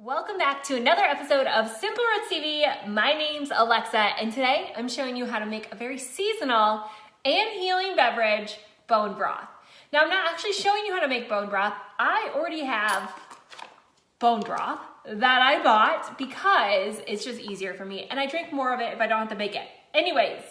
Welcome back to another episode of Simple Roots TV. My name's Alexa, and today I'm showing you how to make a very seasonal and healing beverage, bone broth. Now, I'm not actually showing you how to make bone broth. I already have bone broth that I bought because it's just easier for me, and I drink more of it if I don't have to make it. Anyways,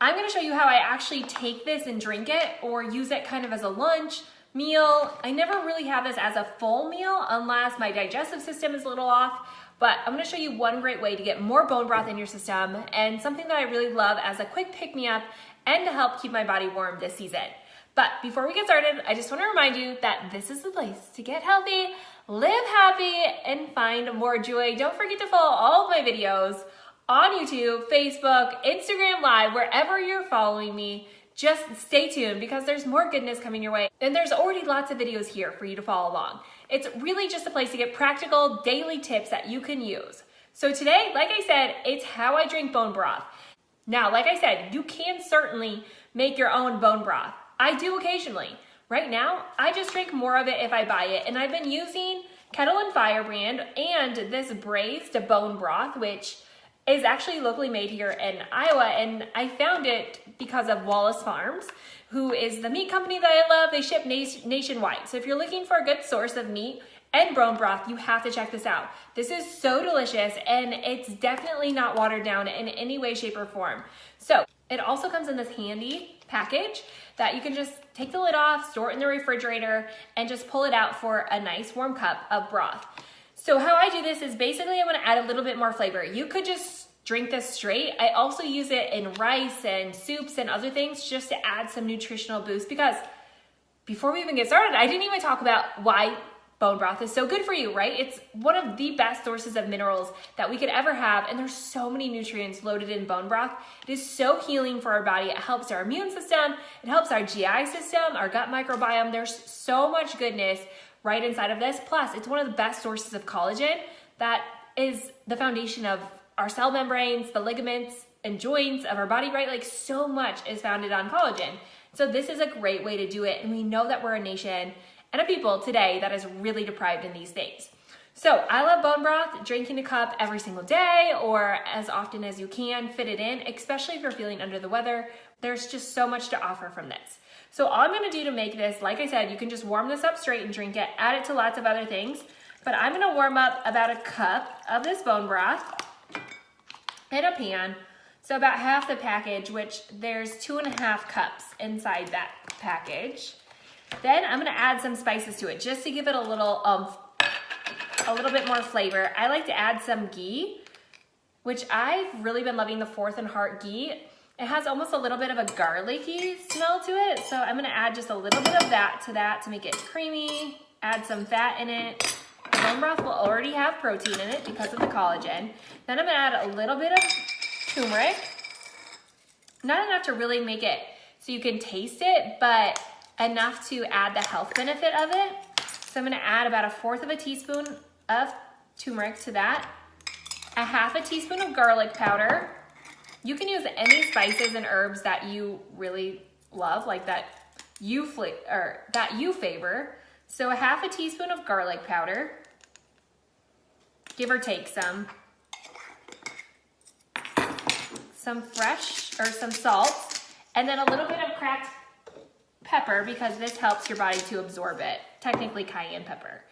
I'm gonna show you how I actually take this and drink it or use it kind of as a lunch meal. I never really have this as a full meal unless my digestive system is a little off, but I'm gonna show you one great way to get more bone broth in your system and something that I really love as a quick pick-me-up and to help keep my body warm this season. But before we get started, I just wanna remind you that this is the place to get healthy, live happy, and find more joy. Don't forget to follow all of my videos on YouTube, Facebook, Instagram Live, wherever you're following me. Just stay tuned because there's more goodness coming your way. And there's already lots of videos here for you to follow along. It's really just a place to get practical daily tips that you can use. So today, like I said, it's how I drink bone broth. Now, like I said, you can certainly make your own bone broth. I do occasionally. Right now, I just drink more of it if I buy it. And I've been using Kettle and Fire brand and this braised bone broth, which is actually locally made here in Iowa, and I found it because of Wallace Farms, who is the meat company that I love. They ship nationwide. So if you're looking for a good source of meat and bone broth, you have to check this out. This is so delicious, and it's definitely not watered down in any way, shape, or form. So it also comes in this handy package that you can just take the lid off, store it in the refrigerator, and just pull it out for a nice warm cup of broth. So how I do this is basically I'm gonna add a little bit more flavor. You could just drink this straight. I also use it in rice and soups and other things just to add some nutritional boost, because before we even get started, I didn't even talk about why bone broth is so good for you, right? It's one of the best sources of minerals that we could ever have, and there's so many nutrients loaded in bone broth. It is so healing for our body. It helps our immune system. It helps our GI system, our gut microbiome. There's so much goodness right inside of this. Plus, it's one of the best sources of collagen that is the foundation of our cell membranes, the ligaments and joints of our body, right? Like, so much is founded on collagen. So this is a great way to do it. And we know that we're a nation and a people today that is really deprived in these days. So I love bone broth, drinking a cup every single day or as often as you can fit it in, especially if you're feeling under the weather. There's just so much to offer from this. So all I'm gonna do to make this, like I said, you can just warm this up straight and drink it, add it to lots of other things, but I'm gonna warm up about a cup of this bone broth in a pan. So about half the package, which there's 2.5 cups inside that package. Then I'm gonna add some spices to it just to give it a little bit more flavor. I like to add some ghee, which I've really been loving the Fourth and Heart ghee. It has almost a little bit of a garlicky smell to it. So I'm gonna add just a little bit of that to make it creamy, add some fat in it. The bone broth will already have protein in it because of the collagen. Then I'm gonna add a little bit of turmeric. Not enough to really make it so you can taste it, but enough to add the health benefit of it. So I'm gonna add about 1/4 teaspoon of turmeric to that, 1/2 teaspoon of garlic powder. You can use any spices and herbs that you really love, like that you favor. So 1/2 teaspoon of garlic powder, give or take some fresh or some salt, and then a little bit of cracked pepper because this helps your body to absorb it, technically cayenne pepper.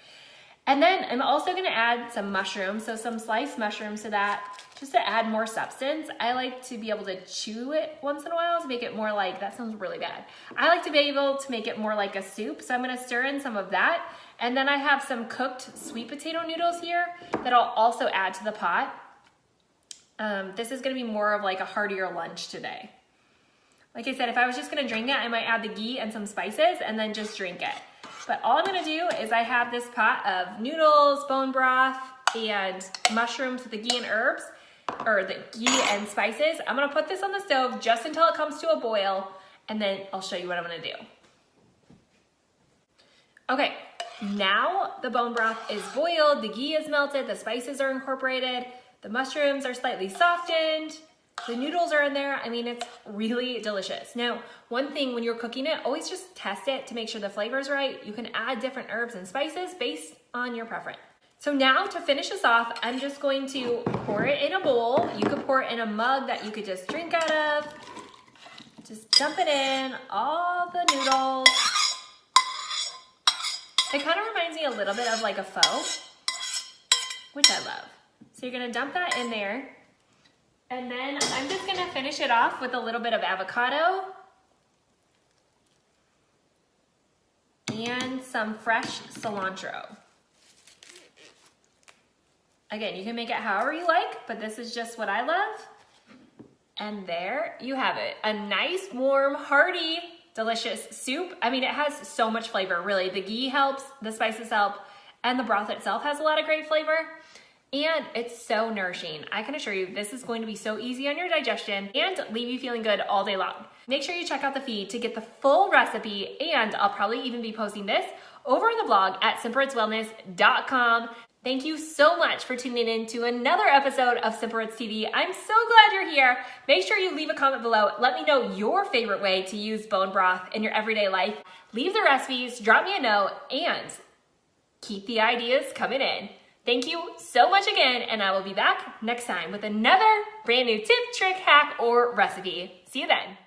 And then I'm also gonna add some mushrooms, so some sliced mushrooms to that, just to add more substance. I like to be able to chew it once in a while to make it more like, that sounds really bad. I like to be able to make it more like a soup, so I'm gonna stir in some of that. And then I have some cooked sweet potato noodles here that I'll also add to the pot. This is gonna be more of like a heartier lunch today. Like I said, if I was just gonna drink it, I might add the ghee and some spices and then just drink it. But all I'm gonna do is I have this pot of noodles, bone broth, and mushrooms with the ghee and herbs, or the ghee and spices. I'm gonna put this on the stove just until it comes to a boil, and then I'll show you what I'm gonna do. Okay, now the bone broth is boiled, the ghee is melted, the spices are incorporated, the mushrooms are slightly softened, the noodles are in there. I mean, it's really delicious. Now, one thing when you're cooking it, always just test it to make sure the flavor's right. You can add different herbs and spices based on your preference. So now to finish this off, I'm just going to pour it in a bowl. You could pour it in a mug that you could just drink out of. Just dump it in, all the noodles. It kind of reminds me a little bit of like a pho, which I love. So you're gonna dump that in there. And then I'm just gonna finish it off with a little bit of avocado and some fresh cilantro. Again, you can make it however you like, but this is just what I love. And there you have it. A nice, warm, hearty, delicious soup. I mean, it has so much flavor, really. The ghee helps, the spices help, and the broth itself has a lot of great flavor. And it's so nourishing. I can assure you this is going to be so easy on your digestion and leave you feeling good all day long. Make sure you check out the feed to get the full recipe, and I'll probably even be posting this over on the blog at simplerootswellness.com. Thank you so much for tuning in to another episode of Simple Roots TV. I'm so glad you're here. Make sure you leave a comment below. Let me know your favorite way to use bone broth in your everyday life. Leave the recipes, drop me a note, and keep the ideas coming in. Thank you so much again, and I will be back next time with another brand new tip, trick, hack, or recipe. See you then.